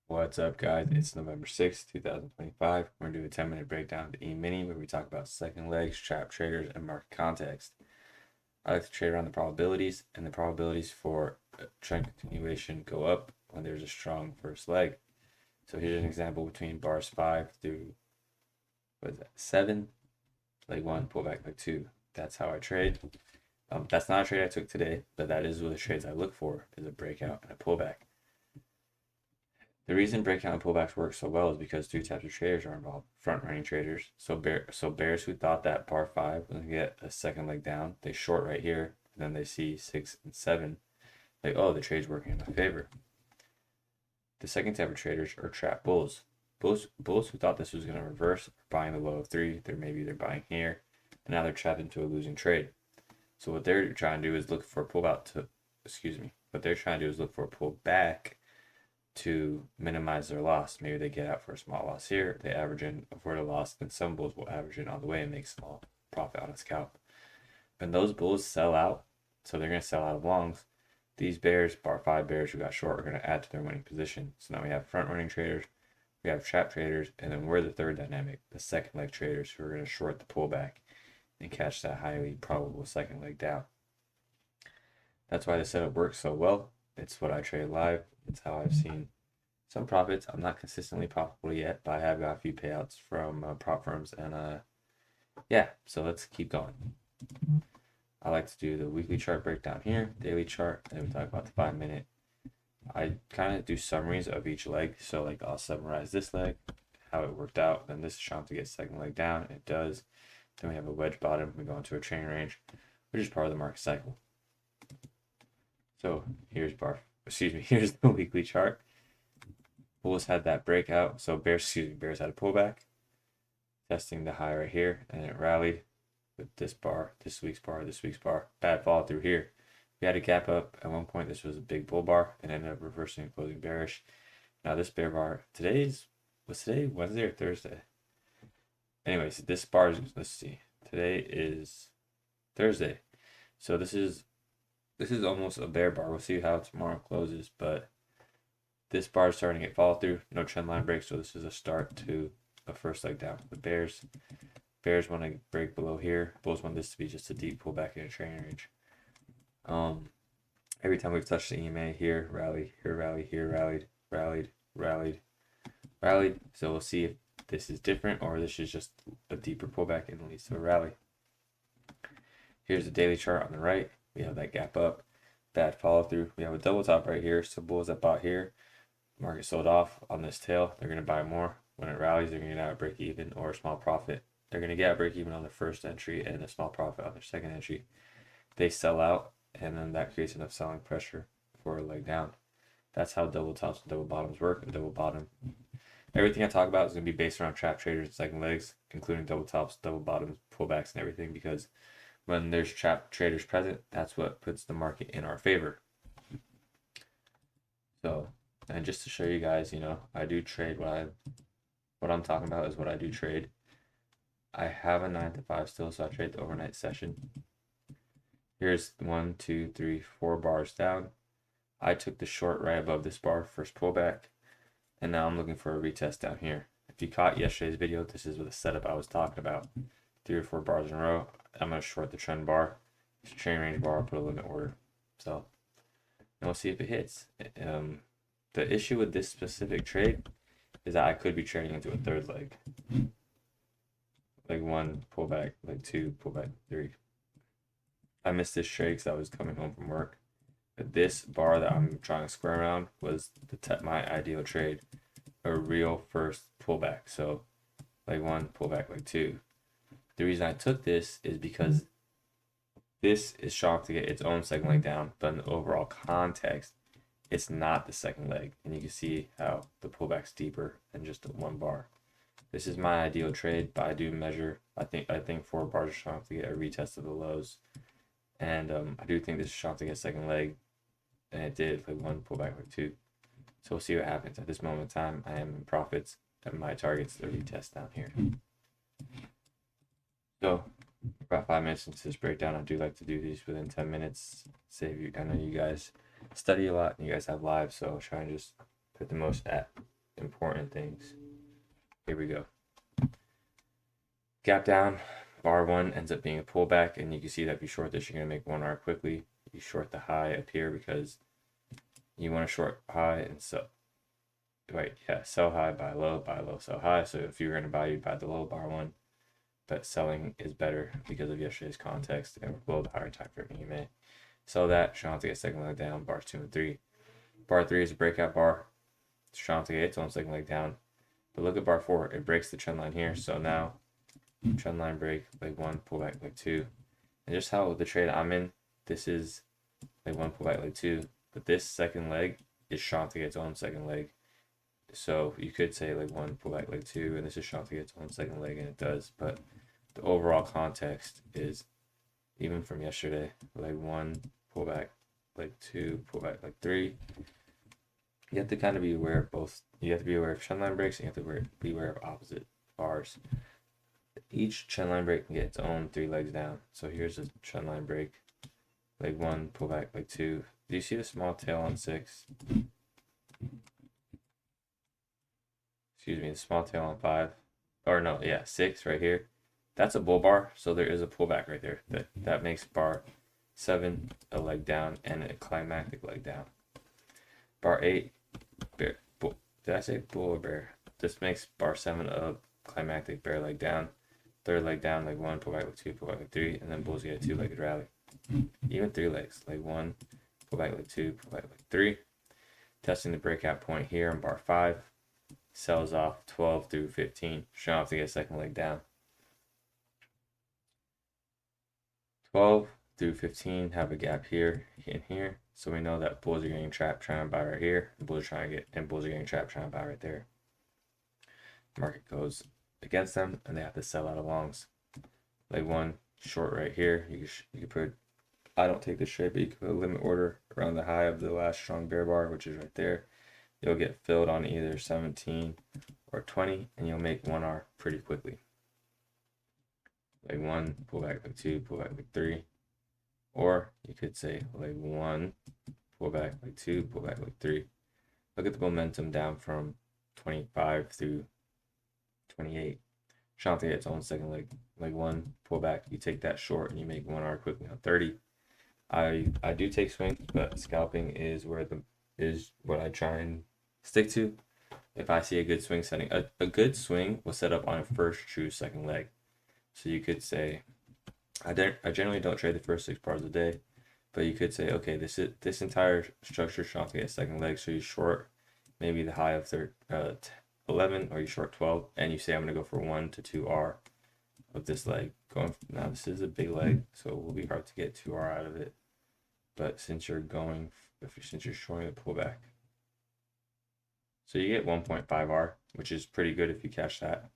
What's up, guys? It's November 6th, 2025. We're going to do a 10-minute breakdown of the E-mini where we talk about second legs, trap traders, and market context. I like to trade around the probabilities, and the probabilities for trend continuation go up when there's a strong first leg. So here's an example between bars 5 through, 7, leg 1, pullback leg 2. That's how I trade. That's not a trade I took today, but that is what the trades I look for, is a breakout and a pullback. The reason breakout and pullbacks work so well is because two types of traders are involved. Front running traders, so bears who thought that bar 5 was gonna get a second leg down, they short right here, and then they see 6 and 7, like, oh, the trade's working in my favor. The second type of traders are trap bulls. Bulls who thought this was gonna reverse, are buying the low of 3, they're buying here, and now they're trapped into a losing trade. So what they're trying to do is look for a what they're trying to do is look for a pullback to minimize their loss. Maybe they get out for a small loss here, they average in, avoid a loss, then some bulls will average in on the way and make small profit on a scalp. When those bulls sell out, so they're going to sell out of longs, these bears, bar 5 bears who got short, are going to add to their winning position. So now we have front running traders, we have trap traders, and then we're the third dynamic, the second leg traders, who are going to short the pullback and catch that highly probable second leg down. That's why the setup works so well. It's what I trade live. It's how I've seen some profits. I'm not consistently profitable yet, but I have got a few payouts from prop firms, and yeah, so let's keep going. I like to do the weekly chart breakdown here, daily chart, and then we talk about the 5-minute. I kind of do summaries of each leg, so like I'll summarize this leg, how it worked out, then this is trying to get second leg down, it does. Then we have a wedge bottom, we go into a chain range, which is part of the market cycle. So here's here's the weekly chart. Bulls had that breakout, so bears had a pullback, testing the high right here, and it rallied with this bar, this week's bar, bad fall through here. We had a gap up at one point. This was a big bull bar and ended up reversing and closing bearish. Now this bear bar, was today Wednesday or Thursday? Anyways, this bar is, let's see, today is Thursday, so this is almost a bear bar. We'll see how tomorrow closes, but this bar is starting to get follow through, no trend line break, so this is a start to a first leg down for the bears. Bears want to break below here. Bulls want this to be just a deep pullback in a training range. Every time we've touched the EMA here, rally, here, rally, here, rallied. So we'll see if this is different or this is just a deeper pullback and leads to a rally. Here's the daily chart on the right. We have that gap up, bad follow through. We have a double top right here. So bulls that bought here, market sold off on this tail. They're going to buy more. When it rallies, they're going to get out a break even or a small profit. They're going to get a break even on their first entry and a small profit on their second entry. They sell out, and then that creates enough selling pressure for a leg down. That's how double tops and double bottoms work. A double bottom. Everything I talk about is going to be based around trap traders and second legs, including double tops, double bottoms, pullbacks, and everything, because when there's trap traders present, that's what puts the market in our favor. So, and just to show you guys, I do trade what I'm talking about is what I do trade. I have a 9 to 5 still, so I trade the overnight session. Here's 1, 2, 3, 4 bars down. I took the short right above this bar, first pullback, and now I'm looking for a retest down here. If you caught yesterday's video, this is the setup I was talking about. 3 or 4 bars in a row. I'm going to short the trend bar. It's a chain range bar, I'll put a limit order. So, and we'll see if it hits. The issue with this specific trade is that I could be trading into a third leg. Leg 1, pullback, leg 2, pullback, 3. I missed this trade because I was coming home from work. But this bar that I'm trying to square around was my ideal trade. A real first pullback. So, leg 1, pullback, leg 2. The reason I took this is because this is shocked to get its own second leg down, but in the overall context, it's not the second leg. And you can see how the pullback's deeper than just one bar. This is my ideal trade, but I do measure. I think 4 bars are strong to get a retest of the lows, and I do think this is strong to get second leg, and it did. Like 1, pullback, like 2. So we'll see what happens. At this moment in time, I am in profits, and my target's the retest down here. So about 5 minutes into this breakdown, I do like to do these within 10 minutes. Save you. I know you guys study a lot and you guys have lives, so I'll try and just put the most important things. Here we go. Gap down, bar 1 ends up being a pullback, and you can see that if you short this, you're going to make 1R quickly. You short the high up here because you want to short high and sell. Sell high, buy low, sell high. So if you're going to buy, you buy the low bar 1. But selling is better because of yesterday's context, and we're below the higher time frame EMA. Sell that, strong to get second leg down, bars 2 and 3. Bar 3 is a breakout bar. Strong to get its own second leg down. But look at bar 4, it breaks the trend line here. So now, trend line break, leg 1, pull back, leg 2. And just how the trade I'm in, this is leg 1, pull back, leg 2. But this second leg is strong to get its own second leg. So you could say leg 1, pull back, leg 2, and this is strong to get its own second leg, and it does. But the overall context is, even from yesterday, leg 1, pull back, leg 2, pull back, leg 3. You have to kind of be aware of both. You have to be aware of trend line breaks, and you have to be aware of opposite bars. Each trend line break can get its own 3 legs down. So here's a trend line break. Leg 1, pull back, leg 2. Do you see the small tail on 6? Excuse me, the small tail on 5. Or no, yeah, 6 right here. That's a bull bar, so there is a pullback right there. That makes bar 7 a leg down and a climactic leg down. Bar 8, bear, bull. Did I say bull or bear? This makes bar 7 a climactic bear leg down. Third leg down, leg 1, pull back, leg 2, pull back, leg 3, and then bulls get a 2-legged rally. Even 3 legs, leg 1, pull back, leg 2, pull back, leg 3. Testing the breakout point here on bar 5. Sells off 12 through 15. Showing off to get a second leg down. 12 through 15 have a gap here and here. So we know that bulls are getting trapped trying to buy right here. Bulls are getting trapped trying to buy right there. Market goes against them and they have to sell out of longs. Leg 1, short right here. You can put, I don't take this trade, but you can put a limit order around the high of the last strong bear bar, which is right there. You'll get filled on either 17 or 20, and you'll make 1R pretty quickly. Leg 1, pull back, leg 2, pull back, leg 3. Or you could say leg 1, pull back, leg 2, pull back, leg 3. Look at the momentum down from 25 through 28. Trying to get its own second leg. Leg 1, pull back, you take that short, and you make 1R quickly on 30. I do take swings, but scalping is what I try and stick to. If I see a good swing setting, a good swing was set up on a first true second leg. So you could say, I generally don't trade the first 6 bars a day, but you could say, okay, this entire structure is trying to get a second leg, so you short maybe the high of 11, or you short 12, and you say I'm going to go for 1 to 2R of this leg. Now this is a big leg, so it will be hard to get 2R out of it. But since you're showing the pullback, so you get 1.5R, which is pretty good if you catch that.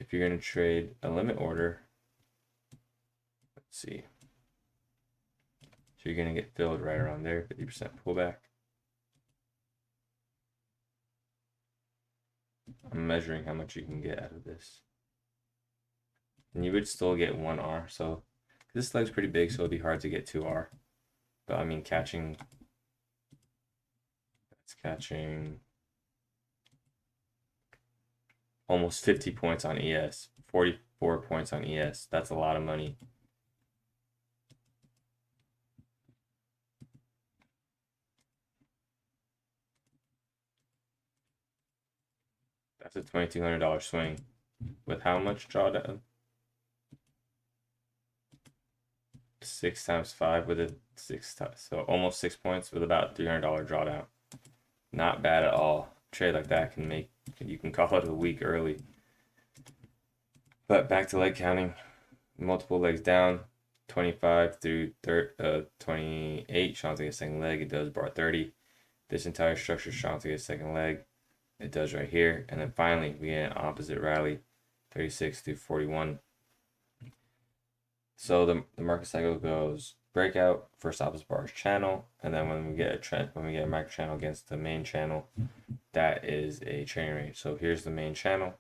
If you're going to trade a limit order, let's see. So you're going to get filled right around there, 50% pullback. I'm measuring how much you can get out of this. And you would still get 1R. So this leg's pretty big, so it'd be hard to get 2R. But I mean, catching almost 50 points on ES, 44 points on ES. That's a lot of money. That's a $2,200 swing. With how much drawdown? 6 times 5 with a 6 times, so almost 6 points with about $300 drawdown. Not bad at all. Trade like that you can call it a week early. But back to leg counting, multiple legs down, 25 through 28, trying to get a second leg. It does bar 30. This entire structure is trying to get a second leg. It does right here, and then finally we get an opposite rally, 36 through 41. So the market cycle goes breakout, first opposite bar is channel, and then when we get a micro channel against the main channel, that is a training range. So here's the main channel,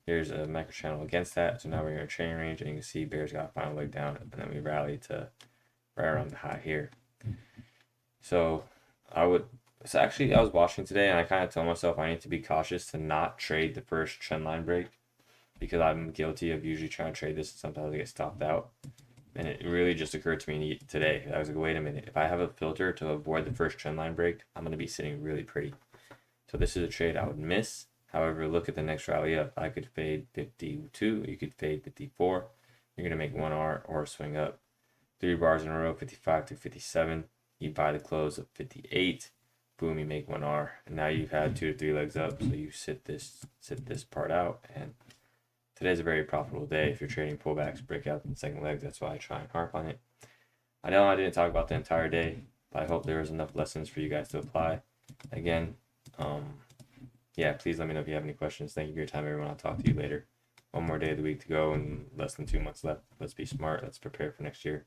here's a micro channel against that. So now we're in a training range, and you can see bears got a final leg down, and then we rally to right around the high here. So I would So actually, I was watching today, and I kind of told myself I need to be cautious to not trade the first trend line break because I'm guilty of usually trying to trade this, and sometimes I get stopped out. And it really just occurred to me today. I was like, wait a minute. If I have a filter to avoid the first trend line break, I'm going to be sitting really pretty. So this is a trade I would miss. However, look at the next rally up. I could fade 52. You could fade 54. You're going to make 1R or swing up. 3 bars in a row, 55 to 57. You buy the close of 58. Boom, you make 1R. And now you've had 2 to 3 legs up. So you sit this part out. And today's a very profitable day if you're trading pullbacks, breakouts, and second legs. That's why I try and harp on it. I know I didn't talk about the entire day, but I hope there was enough lessons for you guys to apply. Again, yeah, please let me know if you have any questions. Thank you for your time, everyone. I'll talk to you later. One more day of the week to go and less than 2 months left. Let's be smart. Let's prepare for next year.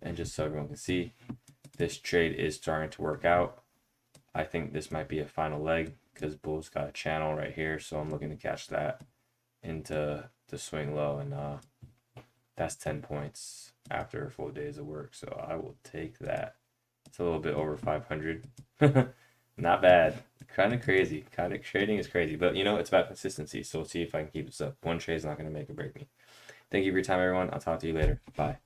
And just so everyone can see, this trade is starting to work out. I think this might be a final leg because Bull's got a channel right here. So I'm looking to catch that into the swing low. And that's 10 points after a full days of work. So I will take that. It's a little bit over 500. Not bad. Kind of crazy. Kind of trading is crazy, but it's about consistency. So we'll see if I can keep this up. One trade is not going to make or break me. Thank you for your time, everyone. I'll talk to you later. Bye.